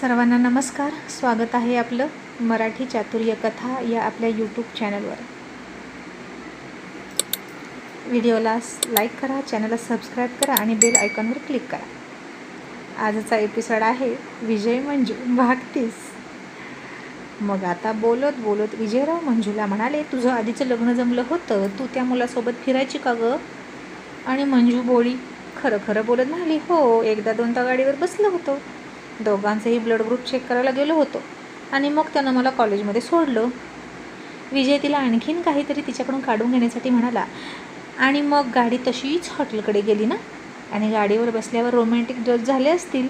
सर्वांना नमस्कार. स्वागत आहे आपलं मराठी चातुर्य कथा या आपल्या यूट्यूब चॅनलवर. व्हिडिओला लाईक करा, चॅनलला सबस्क्राईब करा आणि बेल आयकॉनवर क्लिक करा. आजचा एपिसोड आहे विजय मंजू भाग 30. मग आता बोलत बोलत विजयराव मंजूला म्हणाले, तुझं आधीचं लग्न जमलं होतं, तू त्या मुलासोबत फिरायची का गं? आणि मंजू बोली खरं खरं बोलत म्हणाली, हो, एकदा दोनदा गाडीवर बसलं होतं. दोघांचेही ब्लड ग्रुप चेक करायला गेलो होतो आणि मग त्यानं मला कॉलेजमध्ये सोडलं. विजय तिला आणखीन काहीतरी तिच्याकडून काढून घेण्यासाठी म्हणाला, आणि मग गाडी तशीच हॉटेलकडे गेली ना, आणि गाडीवर बसल्यावर रोमॅन्टिक जज झाले असतील.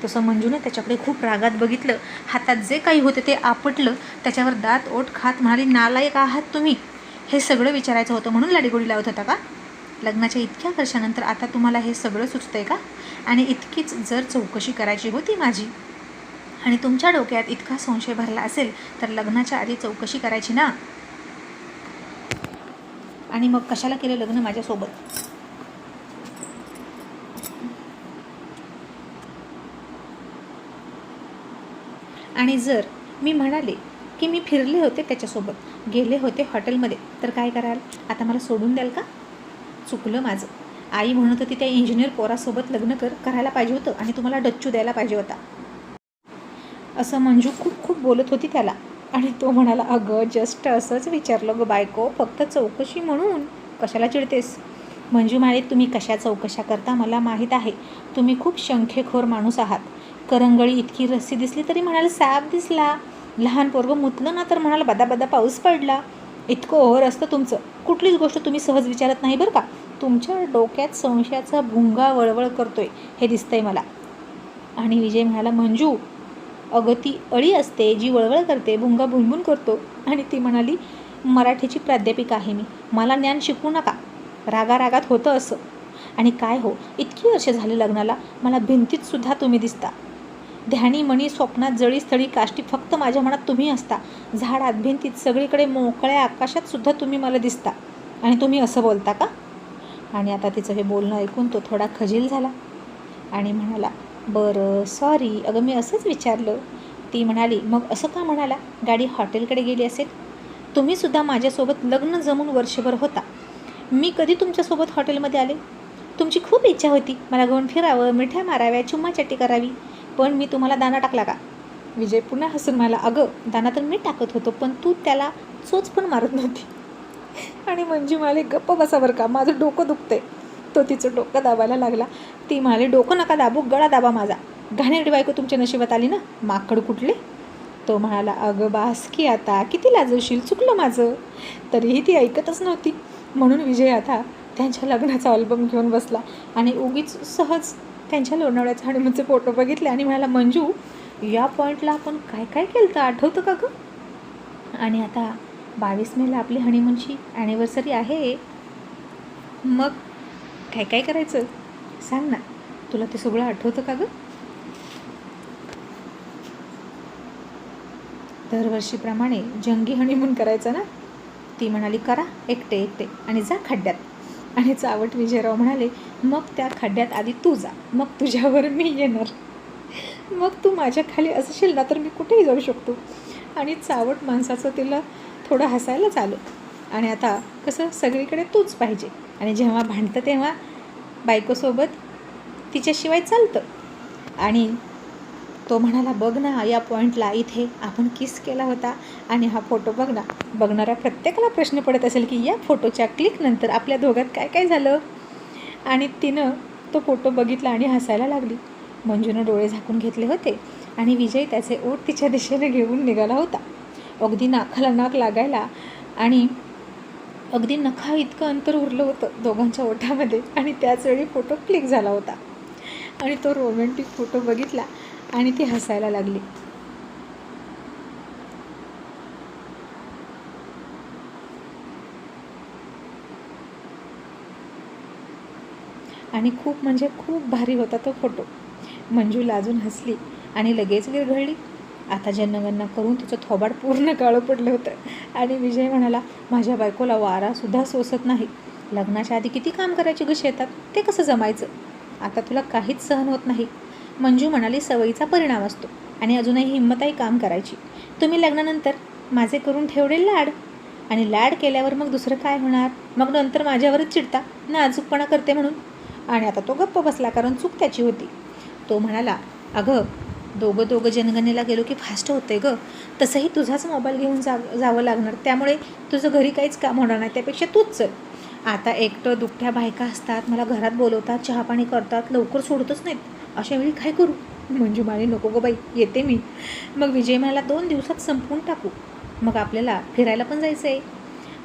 तसं मंजूने त्याच्याकडे खूप रागात बघितलं. हातात जे काही होते ते आपटलं. त्याच्यावर दात ओठ खात म्हणाली, नालायक आहात तुम्ही. हे सगळं विचारायचं होतं म्हणून लाडीगोडी लावत होता का? लग्नाच्या इतक्या वर्षानंतर आता तुम्हाला हे सगळं सुचतंय का? आणि इतकीच जर चौकशी करायची होती माझी आणि तुमच्या डोक्यात इतका संशय भरला असेल तर लग्नाच्या आधी चौकशी करायची ना. आणि मग कशाला केलं लग्न माझ्यासोबत? आणि जर मी म्हणाले की मी फिरले होते त्याच्यासोबत, गेले होते हॉटेलमध्ये, तर काय कराल? आता मला सोडून द्याल का? चुकलं माझं. आई म्हणत होती त्या इंजिनियर पोरासोबत लग्न करायला पाहिजे होतं आणि तुम्हाला डच्चू द्यायला पाहिजे होता. असं मंजू खूप खूप बोलत होती त्याला. आणि तो म्हणाला, अगं जस्ट असंच विचारलं गं बायको, फक्त चौकशी म्हणून. कशाला चिडतेस? मंजू म्हणाली, तुम्ही कशा चौकशा करता मला माहीत आहे. तुम्ही खूप शंखेखोर माणूस आहात. करंगळी इतकी रस्सी दिसली तरी म्हणाल साप दिसला. लहान पोरगं मुतलं ना तर म्हणाल बदा बदा पाऊस पडला. इतकं ओव्हर असतं तुमचं. कुठलीच गोष्ट तुम्ही सहज विचारत नाही बरं का. तुमच्या डोक्यात संशयाचा भुंगा वळवळ करतोय हे दिसतंय मला. आणि विजय म्हणाला, मंजू अगं ती अळी असते जी वळवळ करते, भुंगा भुनभुन करतो. आणि ती म्हणाली, मराठीची प्राध्यापिका आहे मी, मला ज्ञान शिकवू नका. रागारागात होतं असं. आणि काय हो, इतकी वर्ष झाले लग्नाला, मला भिंतीत सुद्धा तुम्ही दिसता. ध्यानी मणी स्वप्नात जळी स्थळी काष्टी फक्त माझ्या मनात तुम्ही असता. झाडात भिंतीत सगळीकडे मोकळ्या आकाशात सुद्धा तुम्ही मला दिसता. आणि तुम्ही असं बोलता का? आणि आता तिचं हे बोलणं ऐकून तो थोडा खजील झाला आणि म्हणाला, बरं सॉरी, अगं मी असंच विचारलं. ती म्हणाली, मग असं का म्हणाला? गाडी हॉटेलकडे गेली असेल. तुम्हीसुद्धा माझ्यासोबत लग्न जमून वर्षभर होता. मी कधी तुमच्यासोबत हॉटेलमध्ये आले? तुमची खूप इच्छा होती मला घेऊन फिरावं, मिठ्या माराव्या, चुम्माचट्टी करावी, पण मी तुम्हाला दाना टाकला का? विजय पुन्हा हसून म्हणाला, अगं दाना तर मी टाकत होतो, पण तू त्याला चोच पण मारत नव्हती. आणि मंजू म्हणाली, गप्प बसा बरं का, माझं डोकं दुखतंय. तो तिचं डोकं दाबायला लागला. ती म्हणाली, डोकं नका दाबू, गळा दाबा माझा. घाणेरडी बायको तुमच्या नशिबात आली ना, माकड कुठले. तो म्हणाला, अगं बास की आता, किती लाजवशील, चुकलं माझं. तरीही ती ऐकतच नव्हती. म्हणून विजय आता त्यांच्या लग्नाचा अल्बम घेऊन बसला आणि उगीच सहज त्यांच्या लोणावळ्याचा हनीमूनचे फोटो बघितले आणि म्हणाला, मंजू या पॉईंटला आपण काय काय केलं तर आठवतं का गं? आणि आता 22 मेला आपली हनीमूनची ॲनिव्हर्सरी आहे. मग काय काय करायचं सांग ना, तुला ते सगळं आठवतं का गं? दरवर्षीप्रमाणे जंगी हनीमून करायचं ना. ती म्हणाली, करा एकटे एकटे आणि जा खड्ड्यात. आणि चावट विजयराव म्हणाले, मग त्या खड्ड्यात आधी तू जा, मग तुझ्यावर मी येणार. मग तू माझ्या खाली असशील ना तर मी कुठेही जाऊ शकतो. आणि चावट माणसाचं तिला थोडं हसायलाच आलं. आणि आता कसं सगळीकडे तूच पाहिजे, आणि जेव्हा भांडतं तेव्हा बायकोसोबत तिच्याशिवाय चालतं. आणि तो म्हणाला, बघ ना या पॉईंटला इथे आपण किस केला होता, आणि हा फोटो बघ ना. बघणाऱ्या प्रत्येकाला प्रश्न पडत असेल की या फोटोच्या क्लिकनंतर आपल्या दोघात काय काय झालं. आणि तिनं तो फोटो बघितला आणि हसायला लागली. मंजूनं डोळे झाकून घेतले होते आणि विजय त्याचे ओठ तिच्या दिशेने घेऊन निघाला होता. अगदी नाकाला नाक लागायला आणि अगदी नखा इतकं अंतर उरलं होतं दोघांच्या ओठामध्ये. आणि त्याचवेळी फोटो क्लिक झाला होता आणि तो रोमॅन्टिक फोटो बघितला आणि ती हसायला लागली. आणि खूप म्हणजे खूप भारी होता तो फोटो. मंजू लाजून हसली आणि लगेच विरघळली. आता जनगणना करून तिचं थोबाड पूर्ण काळं पडलं होतं. आणि विजय म्हणाला, माझ्या बायकोला वारासुद्धा सोसत नाही. लग्नाच्या आधी किती काम करायची ग शेतात, ते कसं जमायचं? आता तुला काहीच सहन होत नाही. मंजू म्हणाली, सवयीचा परिणाम असतो. आणि अजूनही हिंमतही काम करायची. तुम्ही लग्नानंतर माझे करून ठेवले लाड, आणि लाड केल्यावर मग दुसरं काय होणार? मग नंतर माझ्यावरच चिडता नाजूकपणा करते म्हणून. आणि आता तो गप्प बसला, कारण चूक त्याची होती. तो म्हणाला, अगं दोघं जनगणनेला गेलो की फास्ट होते गं, तसंही तुझाच मोबाईल घेऊन जावं लागणार, त्यामुळे तुझं घरी काहीच काम होणार नाही, त्यापेक्षा तूच चल. आता एकटं दुकट्या बायका असतात, मला घरात बोलवतात, चहापाणी करतात, लवकर सोडतच नाहीत, अशा वेळी काय करू? मंजू म्हणाली, नको गं बाई, येते मी. मग विजय म्हणाला, 2 दिवसात संपवून टाकू, मग आपल्याला फिरायला पण जायचं आहे.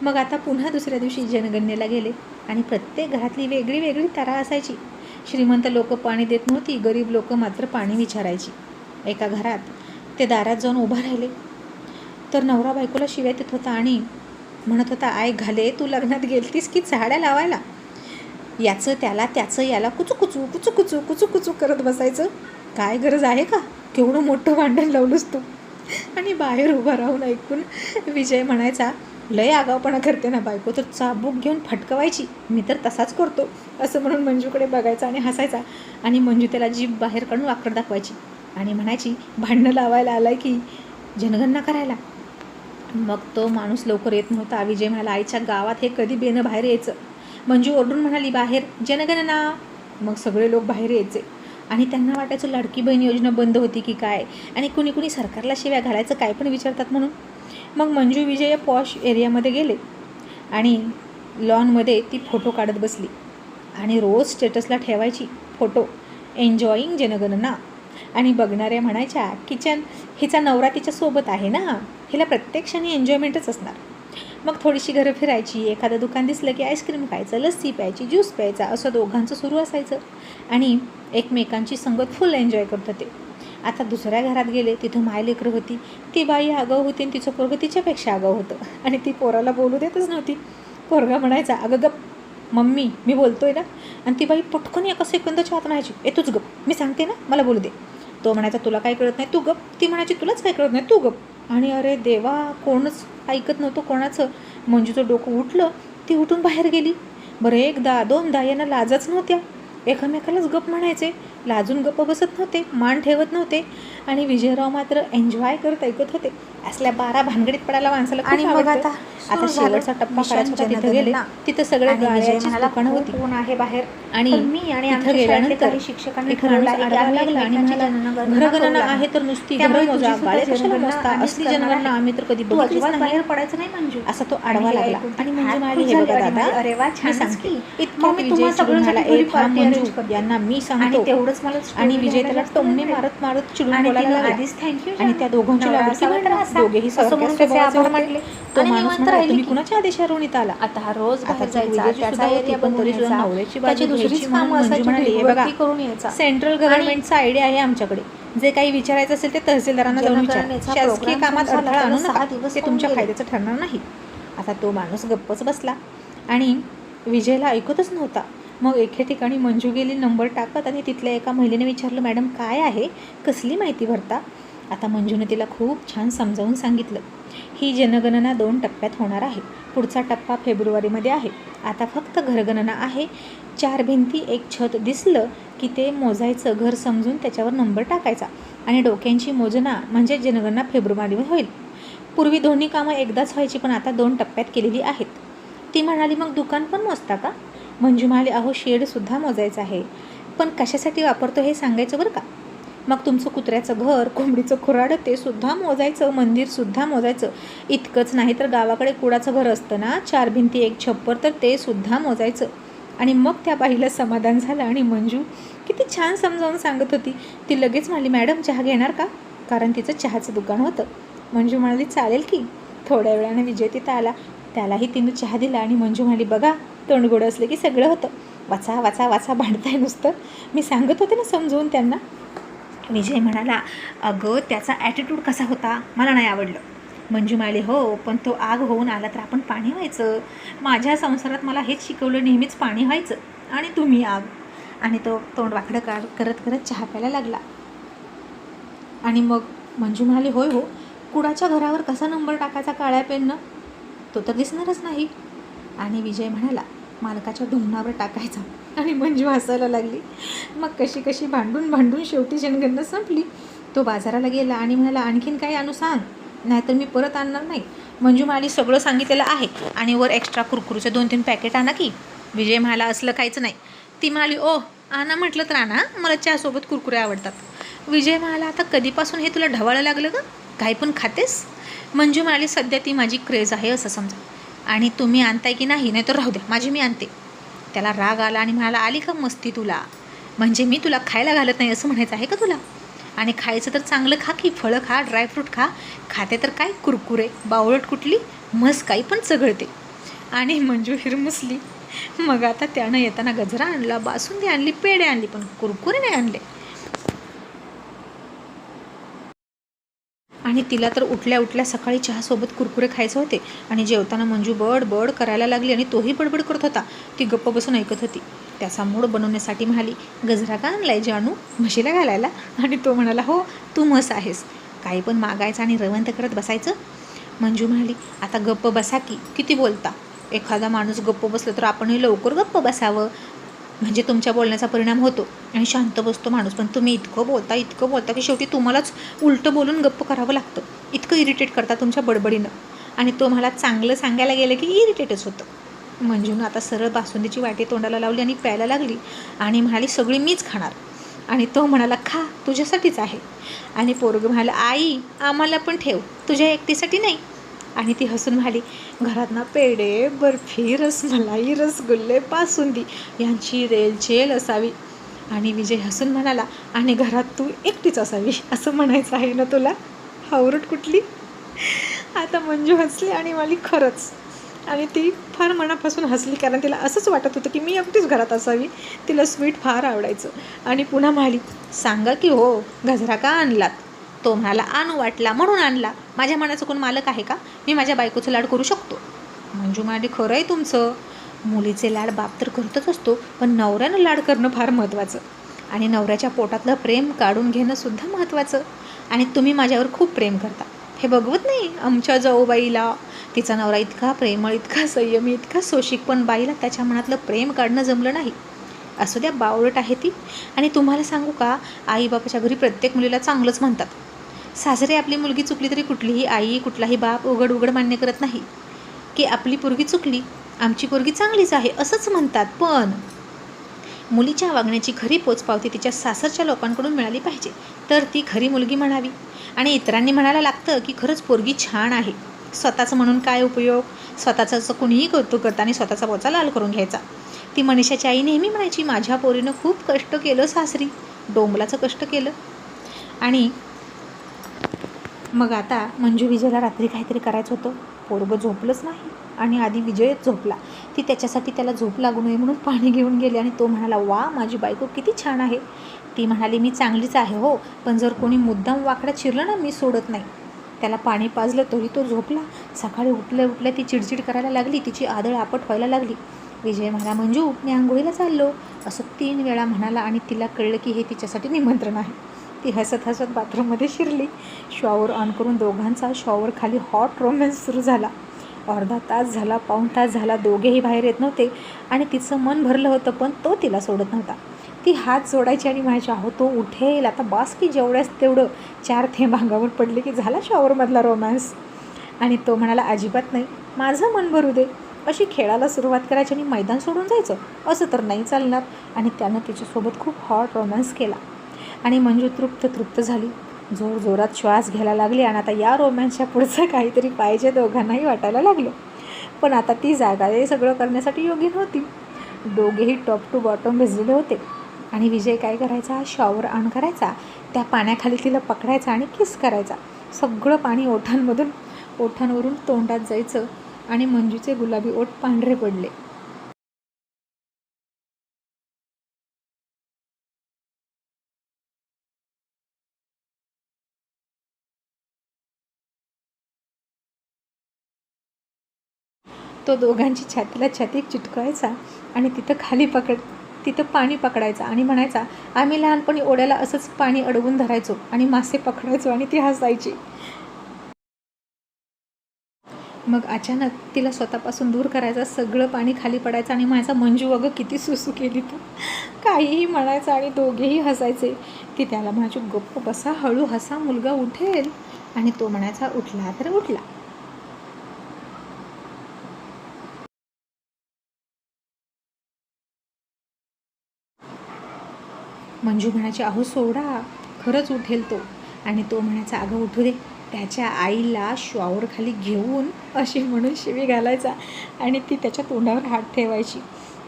मग आता पुन्हा दुसऱ्या दिवशी जनगणनेला गेले आणि प्रत्येक घरातली वेगळी वेगळी तरा असायची. श्रीमंत लोक पाणी देत नव्हती, गरीब लोक मात्र पाणी विचारायची. एका घरात ते दारात जाऊन उभा राहिले तर नवरा बायकोला शिव्या देत होता आणि म्हणत होता, आय घाले, तू लग्नात गेलतीस की झाड्या लावायला? याचं त्याला, त्याचं याला, कुचू कुचू कुचू कुचू कुचू कुचू करत बसायचं. काय गरज आहे का? केवढं मोठं भांडण लावलंस तू? आणि बाहेर उभा राहून ऐकून विजय म्हणायचा, लय आगावपणा करते ना बायको, तर चाबूक घेऊन फटकवायची, मी तर तसाच करतो, असं म्हणून मंजूकडे बघायचा आणि हसायचा. आणि मंजू त्याला जीभ बाहेर काढून वाकड दाखवायची आणि म्हणायची, भांडणं लावायला आलाय की जनगणना करायला? मग तो माणूस लवकर येत नव्हता. विजय म्हणाला, आईच्या गावात हे कधी बेनं बाहेर यायचं? मंजू ओरडून म्हणाली, बाहेर जनगणना. मग सगळे लोक बाहेर यायचे आणि त्यांना वाटायचं लाडकी बहीण योजना बंद होती की काय, आणि कुणी कुणी सरकारला शिव्या घालायचं, काय पण विचारतात म्हणून. मग मंजू विजय पॉश एरियामध्ये गेले आणि लॉनमध्ये ती फोटो काढत बसली आणि रोज स्टेटसला ठेवायची फोटो, एन्जॉईंग जनगणना. आणि बघणाऱ्या म्हणायच्या, किचन हिचा नवरा तिच्यासोबत आहे ना, हिला प्रत्येक क्षणी एन्जॉयमेंटच असणार. मग थोडीशी घरं फिरायची, एखादं दुकान दिसलं की आईस्क्रीम खायचं, लस्सी प्यायची, ज्यूस प्यायचा, असं दोघांचं सुरू असायचं आणि एकमेकांची संगत फुल एन्जॉय करत होते. आता दुसऱ्या घरात गेले, तिथं मायलेकरं होती. ती बाई आगाऊ होती आणि तिचं पोरगं तिच्यापेक्षा आगाऊ होतं आणि ती पोराला बोलू देतच नव्हती. पोरगा म्हणायचा, अगं गप मम्मी, मी बोलतोय ना. आणि ती बाई पटकन एका सेकंदाच्या आत म्हणायची, तूच गप, मी सांगते ना, मला बोलू दे. तो म्हणायचा, तुला काय कळत नाही, तू गप. ती म्हणायची, तुलाच काय कळत नाही, तू गप. आणि अरे देवा, कोणच ऐकत नव्हतं कोणाचं. मंजूचं डोकं उठलं, ती उठून बाहेर गेली. बरं, एकदा दोनदा यांना लाजच नव्हत्या, एकमेकालाच गप म्हणायचे, लाजून गप्प बसत नव्हते, मान ठेवत नव्हते. आणि विजयराव मात्र एन्जॉय करत ऐकत होते. असल्या 12 भानगडीत पडायला माणसाला. आणि मग आता शेवटचा टप्पा करायचा, तिथं गेले, तिथं सगळे गाळ्याची दुकानं होती. कोण आहे बाहेर? आणि तिथं गेल्यानंतर शिक्षकांनी लागला आणि म्हणाला, घरगणना आहे तर नुसती घरं मोजा, गाळे कशाला मोजता, असली जनगणना आम्ही तर कधी बघितलीच नाही, बाहेर पडायचं नाही मंजू, असा तो आडवा लागला. आणि मंजू म्हणाली, हे बघा दादा, मी सांगते, इतकं मी विजय चिडून झाला, मंजू यांना मी सांगतो. तेवढंच मला. आणि विजय त्याला टोमणे मारत मारत चिडून बोलायला लागला. आणि त्या दोघांची लाडकी बहीण, दोघेही आभार मानले. तो माणूस म्हणाला, तुम्ही कुणाच्या आदेशावरून इथं आला? आता हा रोज बाहेर जायचा, त्याचा एरिया बनवायचा, नवऱ्याची बाजू घ्यायची म्हणून मंजू म्हणाली, हे बघा, सेंट्रल गव्हर्नमेंटचा आयडिया आहे आमच्याकडे, जे काही विचारायचं असेल ते तहसीलदारांना जाऊन विचारा, शासकीय कामात अडथळा आणू नका, ते तुमच्या फायद्याचं ठरणार नाही. आता तो माणूस गप्पच बसला आणि विजयला ऐकतच नव्हता. मग एके ठिकाणी मंजू गेली नंबर टाकत आणि तिथल्या एका महिलेने विचारलं, मॅडम काय आहे, कसली माहिती भरता? आता मंजूने तिला खूप छान समजावून सांगितलं, ही जनगणना 2 टप्प्यात होणार आहे. पुढचा टप्पा फेब्रुवारीमध्ये आहे. आता फक्त घरगणना आहे. 4 भिंती, 1 छत दिसलं की ते मोजायचं, घर समजून त्याच्यावर नंबर टाकायचा आणि डोक्यांची मोजना म्हणजे जनगणना फेब्रुवारीमध्ये होईल. पूर्वी दोन्ही कामं एकदाच व्हायची, पण आता 2 टप्प्यात केलेली आहेत. ती म्हणाली, मग दुकान पण मोजता का? मंजू म्हणाली, अहो शेडसुद्धा मोजायचं आहे, पण कशासाठी वापरतो हे सांगायचं बरं का. मग तुमचं कुत्र्याचं घर, कोंबडीचं खुराड ते सुद्धा मोजायचं, मंदिरसुद्धा मोजायचं. इतकंच नाही तर गावाकडे कुडाचं घर असतं ना, 4 भिंती 1 छप्पर, तर ते सुद्धा मोजायचं. आणि मग त्या बाईला समाधान झालं आणि मंजू किती छान समजावून सांगत होती. ती लगेच म्हणाली, मॅडम चहा घेणार का? कारण तिचं चहाचं दुकान होतं. मंजू म्हणाली, चालेल की. थोड्या वेळाने विजय तिथं आला, त्यालाही तिनं चहा दिला आणि मंजू म्हणाली, बघा, तोंड गोड असले की सगळं होतं. वाचा वाचा वाचा, भांडताय नुसतं, मी सांगत होते ना समजवून त्यांना. विजय म्हणाला, अगं त्याचा ॲटिट्यूड कसा होता, मला नाही आवडलं. मंजू म्हणाली, हो, पण तो आग होऊन आला तर आपण पाणी व्हायचं. माझ्या संसारात मला हेच शिकवलं, नेहमीच पाणी व्हायचं आणि तुम्ही आग. आणि तो तोंड वाकडं करत करत चहा प्यायला लागला. आणि मग मंजू म्हणाली, होय हो, कुडाच्या घरावर कसा नंबर टाकायचा काळ्या पेननं, तो तर दिसणारच नाही. आणि विजय म्हणाला, मालकाच्या ढुंगणावर टाकायचा. आणि मंजू हसायला लागली. मग कशी भांडून शेवटी जनगणना संपली. तो बाजाराला गेला आणि म्हणाला, आणखीन काय आणू सांग, नाहीतर मी परत आणणार नाही. मंजू म्हणाली, सगळं सांगितलेलं आहे आणि वर एक्स्ट्रा कुरकुरीचे 2-3 पॅकेट आणा की. विजय म्हणाला, असलं काहीच नाही. ती म्हणाली, ओ आणा म्हटलं तर आणा, मला चहासोबत कुरकुरे आवडतात. विजय म्हणाला, आता कधीपासून हे तुला ढवाळं लागलं गं, काही पण खातेस? मंजू म्हणाली, सध्या ती माझी क्रेज आहे असं समजा, आणि तुम्ही आणताय की नाही, नाही तर राहू द्या, माझी मी आणते. त्याला राग आला आणि म्हणाला, आली का मस्ती तुला? म्हणजे मी तुला खायला घालत नाही असं म्हणायचं आहे का तुला? आणि खायचं तर चांगलं खा की, फळं खा, ड्रायफ्रूट खा. खाते तर काय कुरकुरे, बावळट कुठली, मस्त काही पण चघळते. आणि मंजू हिरमुसली. मग आता त्यानं येताना गजरा आणला, बासुंदी आणली, पेढे आणली, पण कुरकुरे नाही आणले. आणि तिला तर उठल्या उठल्या सकाळी चहासोबत कुरकुरे खायचे होते. आणि जेवताना मंजू बड करायला लागली आणि तोही बडबड करत होता. ती गप्प बसून ऐकत होती. त्याचा मूड बनवण्यासाठी म्हणाली, गजरा का आणलाय जानू, म्हशीला घालायला? आणि तो म्हणाला, हो, तू म्हस आहेस, काही पण मागायचं आणि रवंत करत बसायचं. मंजू म्हणाली, आता गप्प बसा की, किती बोलता? एखादा माणूस गप्प बसलं तर आपणही लवकर गप्प बसावं, म्हणजे तुमच्या बोलण्याचा परिणाम होतो आणि शांत बसतो माणूस. पण तुम्ही इतकं बोलता की शेवटी तुम्हालाच उलटं बोलून गप्प करावं लागतं. इतकं इरिटेट करता तुमच्या बडबडीनं. आणि तो मला चांगलं सांगायला गेलं की इरिटेटच होतं. मंजूनं आता सरळ बासुंदीची वाटी तोंडाला लावली आणि प्यायला लागली आणि म्हणाली, सगळी मीच खाणार. आणि तो म्हणाला, खा, तुझ्यासाठीच आहे. आणि पोरगं म्हणालं, आई आम्हाला पण ठेव, तुझ्या एकटीसाठी नाही. आणि ती हसून म्हणाली, घरात ना पेढे, बर्फी, रसमलाई, रसगुल्ले, बासुंदी यांची रेलचेल असावी. आणि विजय हसून म्हणाला, आणि घरात तू एकटीच असावी असं म्हणायचं आहे ना तुला, हावरट कुठली? आता मंजू हसली आणि म्हणाली, खरंच. आणि ती फार मनापासून हसली, कारण तिला असंच वाटत होतं की मी एकटीच घरात असावी. तिला स्वीट फार आवडायचं. आणि पुन्हा म्हणाली, सांगा की हो, गजरा का आणलात? तो म्हणाला, आणू वाटला म्हणून आणला, माझ्या मनाचं कोण मालक आहे का? मी माझ्या बायकोचं लाड करू शकतो. मंजू म्हणाली, खरं आहे तुमचं, मुलीचे लाड बाप तर करतच असतो, पण नवऱ्यानं लाड करणं फार महत्त्वाचं, आणि नवऱ्याच्या पोटातलं प्रेम काढून घेणं सुद्धा महत्त्वाचं. आणि तुम्ही माझ्यावर खूप प्रेम करता, हे बघवत नाही आमच्या जाऊबाईला. तिचा नवरा इतका प्रेमळ, इतका संयमी, इतका सोशिक, पण बाईला त्याच्या मनातलं प्रेम काढणं जमलं नाही. असू द्या, बावळट आहे ती. आणि तुम्हाला सांगू का, आईबापाच्या घरी प्रत्येक मुलीला चांगलंच म्हणतात. सासरे आपली मुलगी चुकली तरी कुठलीही आई, कुठलाही बाप उघड मान्य करत नाही की आपली पोरगी चुकली, आमची पोरगी चांगलीच आहे असंच म्हणतात. पण मुलीच्या वागण्याची खरी पोचपावती तिच्या सासरच्या लोकांकडून मिळाली पाहिजे, तर ती खरी मुलगी म्हणावी. आणि इतरांनी म्हणायला लागतं की खरंच पोरगी छान आहे. स्वतःचं म्हणून काय उपयोग? स्वतःचं कुणीही कौतुक करतं आणि स्वतःचा पोचा लाल करून घ्यायचा. ती मनीषाची आई नेहमी म्हणायची, माझ्या पोरीनं खूप कष्ट केलं सासरी, डोंबलाचं कष्ट केलं. आणि मग आता मंजू विजयला रात्री काहीतरी करायचं होतं. पोरगं झोपलंच नाही आणि आधी विजयच झोपला. ती त्याच्यासाठी त्याला झोप लागू नये म्हणून पाणी घेऊन गेली. आणि तो म्हणाला, वा, माझी बायको किती छान आहे. ती म्हणाली, मी चांगलीच आहे हो, पण जर कोणी मुद्दाम वाकड्यात शिरलं ना, मी सोडत नाही. त्याला पाणी पाजलं तरी तो झोपला. सकाळी उठल्या ती चिडचिड करायला लागली, तिची आदळ आपट व्हायला लागली. विजय म्हणाला, मंजू मी आंघोळीला चाललो असं 3 वेळा म्हणाला. आणि तिला कळलं की हे तिच्यासाठी निमंत्रण आहे. ती हसत बाथरूममध्ये शिरली. शॉवर ऑन करून दोघांचा शॉवर खाली हॉट रोमॅन्स सुरू झाला. अर्धा तास झाला, पाऊण तास झाला, दोघेही बाहेर येत नव्हते. आणि तिचं मन भरलं होतं, पण तो तिला सोडत नव्हता. ती हात जोडायची आणि म्हणायची, अहो तो उठेल आता, बास की जेवढ्याच तेवढं. 4 थेंब अंगावर पडले की झाला शॉवरमधला रोमॅन्स. आणि तो म्हणाला, अजिबात नाही, माझं मन भरू दे. अशी खेळाला सुरुवात करायची आणि मैदान सोडून जायचं, असं तर नाही चालणार. आणि त्यानं तिच्यासोबत खूप हॉट रोमॅन्स केला. आणि मंजू तृप्त झाली, जोरात श्वास घ्यायला लागली. आणि आता या रोमॅन्सच्या पुढचं काहीतरी पाहिजे दोघांनाही वाटायला लागलं. पण आता ती जागा हे सगळं करण्यासाठी योग्य नव्हती. दोघेही टॉप टू बॉटम भिजलेले होते. आणि विजय काय करायचा, शॉवर ऑन करायचा, त्या पाण्याखाली तिला पकडायचा आणि किस करायचा. सगळं पाणी ओठांवरून तोंडात जायचं आणि मंजूचे गुलाबी ओठ पांढरे पडले. तो दोघांची छातीला छाती चिटकवायचा आणि तिथं पाणी पकडायचा आणि म्हणायचा, आम्ही लहानपणी ओढ्याला असंच पाणी अडवून धरायचो आणि मासे पकडायचो. आणि ती हसायची. मग अचानक तिला स्वतःपासून दूर करायचं, सगळं पाणी खाली पडायचं आणि माझा मंजू अगं किती सुसू केली तू, काहीही म्हणायचं आणि दोघेही हसायचे. ती त्याला म्हणायची गप्प बसा, हळू हसा, मुलगा उठेल. आणि तो म्हणायचा उठला तर उठला. मंजू म्हणायची अहो सोडा, खरंच उठेल तो. आणि तो म्हणायचा अगं उठू दे. त्याच्या आईला शॉवर खाली घेऊन अशी म्हणून शिवी घालायचा आणि ती त्याच्या तोंडावर हात ठेवायची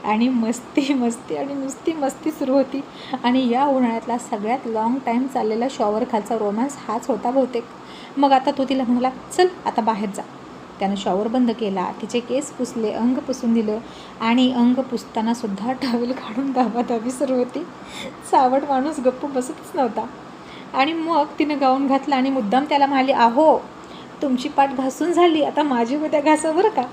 आणि मस्ती मस्ती आणि नुसती मस्ती सुरू होती. आणि या उन्हाळ्यातला सगळ्यात लाँग टाईम चाललेला शॉवर खालचा रोमॅन्स हाच होता बहुतेक. मग आता तो तिला म्हणाला चल आता बाहेर जा. त्यानं शॉवर बंद केला, तिचे केस पुसले, अंग पुसून दिलं आणि अंग पुसतानासुद्धा टॉवेल काढून दाबादाबी सुरू होती. सावट माणूस गप्प बसतच नव्हता. आणि मग तिनं गाऊन घातला आणि मुद्दाम त्याला म्हणाली अहो तुमची पाठ घासून झाली, आता माझी उद्या घासा बरं का.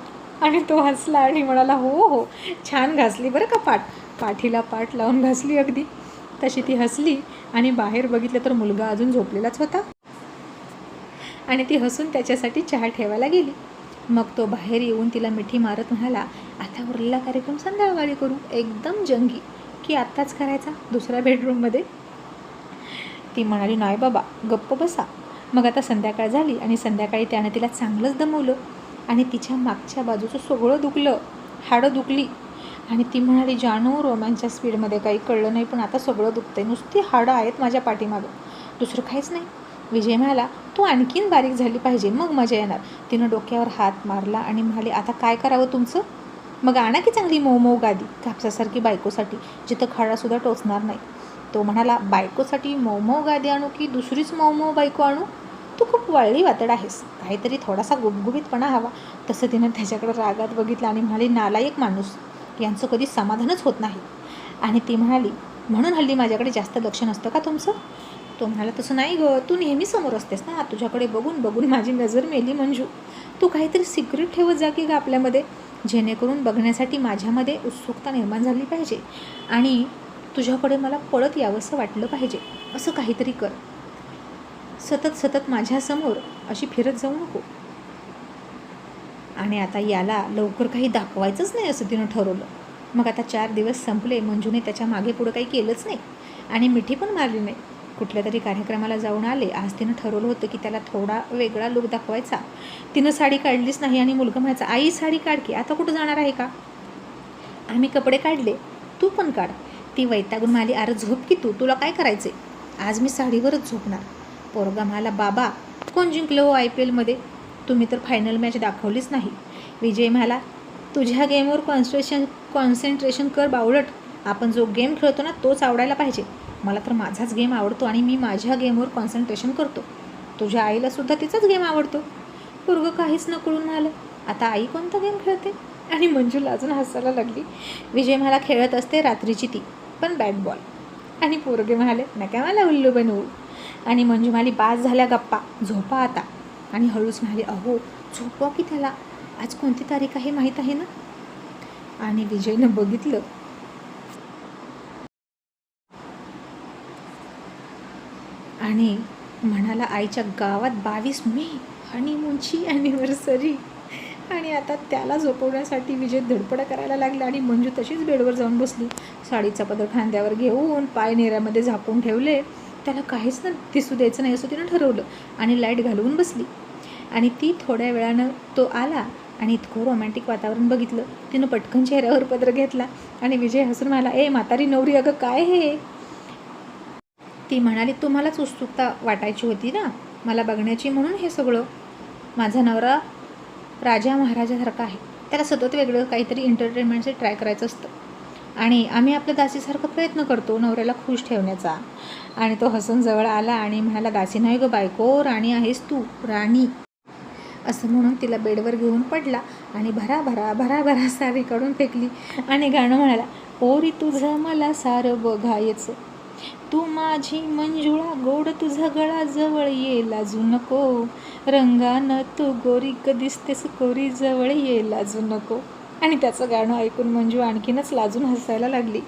आणि तो हसला आणि म्हणाला हो हो छान घासली बरं का पाठ. पाठीला पाठ लावून घासली अगदी. तशी ती हसली आणि बाहेर बघितलं तर मुलगा अजून झोपलेलाच होता. आणि ती हसून त्याच्यासाठी चहा ठेवायला गेली. मग तो बाहेर येऊन तिला मिठी मारत म्हणाला आता उरलेला कार्यक्रम संध्याकाळी करू, एकदम जंगी. की आत्ताच करायचा दुसऱ्या बेडरूममध्ये. ती म्हणाली नाही बाबा गप्प बसा. मग आता संध्याकाळ झाली आणि संध्याकाळी त्यानं तिला चांगलंच दमवलं आणि तिच्या मागच्या बाजूचं सगळं दुखलं, हाडं दुखली. आणि ती म्हणाली जानू रोमॅन्सच्या स्पीडमध्ये काही कळलं नाही, पण आता सगळं दुखतंय, नुसती हाडं आहेत माझ्या पाठीमागं, दुसरं काहीच नाही. विजय म्हणाला तू आणखीन बारीक झाली पाहिजे मग मजा येणार. तिनं डोक्यावर हात मारला आणि म्हणाली आता काय करावं तुमचं. मग आणा की चांगली मऊ गादी कापसासारखी बायकोसाठी, जिथं खाडासुद्धा टोचणार नाही. तो म्हणाला बायकोसाठी मऊ गादी आणू की दुसरीच मऊ बायको आणू. तू खूप वाळली वातड आहेस, काहीतरी थोडासा गुबगुबीतपणा हवा. तसं तिनं त्याच्याकडे रागात बघितलं आणि म्हणाली नालायक माणूस, यांचं कधी समाधानच होत नाही. आणि ती म्हणाली म्हणून हल्ली माझ्याकडे जास्त लक्ष नसतं का तुमचं. तो म्हणाला तसं नाही गं, तू नेहमी समोर असतेस ना, तुझ्याकडे बघून बघून माझी नजर मेली मंजू. तू काहीतरी सिक्रेट ठेवत जा की गं आपल्यामध्ये, जेणेकरून बघण्यासाठी माझ्यामध्ये उत्सुकता निर्माण झाली पाहिजे आणि तुझ्याकडे मला पळत यावंसं वाटलं पाहिजे. असं काहीतरी कर, सतत सतत माझ्यासमोर अशी फिरत जाऊ नको. आणि आता याला लवकर काही दाखवायचंच नाही असं तिनं ठरवलं. मग आता 4 दिवस संपले, मंजूने त्याच्या मागे पुढं काही केलंच नाही आणि मिठी पण मारली नाही. कुठल्या तरी कार्यक्रमाला जाऊन आले. आज तिनं ठरवलं होतं की त्याला थोडा वेगळा लुक दाखवायचा. तिनं साडी काढलीच नाही आणि मुलगा म्हणायचा आई साडी काढ की, आता कुठं जाणार आहे का. आम्ही कपडे काढले, तू पण काढ. ती वैतागून म्हणाली अरे झोप की तू, तुला काय करायचे, आज मी साडीवरच झोपणार. पोरगा म्हणाला बाबा कोण जिंकलं हो IPLमध्ये, तुम्ही तर फायनल मॅच दाखवलीच नाही. विजय म्हणाला तुझ्या गेमवर कॉन्सन्ट्रेशन कर बावळट, आपण जो गेम खेळतो ना तोच आवडायला पाहिजे. मला तर माझाच गेम आवडतो आणि मी माझ्या गेमवर कॉन्सन्ट्रेशन करतो. तुझ्या आईलासुद्धा तिचाच गेम आवडतो. पोरगं काहीच न कळून म्हणालं आता आई कोणता गेम खेळते. आणि मंजूला अजून हसायला लागली. विजय मला खेळत असते रात्रीची ती पण बॅट बॉल. आणि पोरगे म्हणाले नका मला उल्लू बनवू. आणि मंजू म्हणाली बास झाल्या गप्पा, झोपा आता. आणि हळूच म्हणाली अहो झोपवा की त्याला, आज कोणती तारीख आहे माहीत आहे ना. आणि विजयनं बघितलं आणि म्हणाला आईच्या गावात 22 मे हनीमूनची ॲनिव्हर्सरी. आणि आता त्याला झोपवण्यासाठी विजय धडपड करायला लागला आणि मंजू तशीच बेडवर जाऊन बसली. साडीचा पदर खांद्यावर घेऊन पाय नेऱ्यामध्ये झाकून ठेवले. त्याला काहीच न दिसू द्यायचं नाही असं तिनं ठरवलं आणि लाईट घालवून बसली. आणि ती थोड्या वेळानं तो आला आणि इतकं रोमॅन्टिक वातावरण बघितलं. तिनं पटकन चेहऱ्यावर पदर घेतला आणि विजय हसून म्हणाला ए म्हातारी नवरी अगं काय हे. ती म्हणाली तुम्हालाच उत्सुकता वाटायची होती ना मला बघण्याची, म्हणून हे सगळं. माझा नवरा राजा महाराजासारखा आहे, त्याला सतत वेगळं काहीतरी एंटरटेनमेंटचे ट्राय करायचं असतं आणि आम्ही आपल्या दासीसारखा प्रयत्न करतो नवऱ्याला खुश ठेवण्याचा. आणि तो हसून जवळ आला आणि म्हणाला दासी नाही गं बायको, राणी आहेस तू राणी. असं म्हणून तिला बेडवर घेऊन पडला आणि भरा सारी काढून फेकली आणि गाणं म्हणाला पोरी तुझं मला सारं बघायचं, तू माझी मंजुळा गोड तुझा गळा जवळ ये लाजू नको, रंगानं तू गोरी दिसतेस कोरी जवळ ये लाजू नको. आणि त्याचं गाणं ऐकून मंजू आणखीनच लाजून हसायला लागली.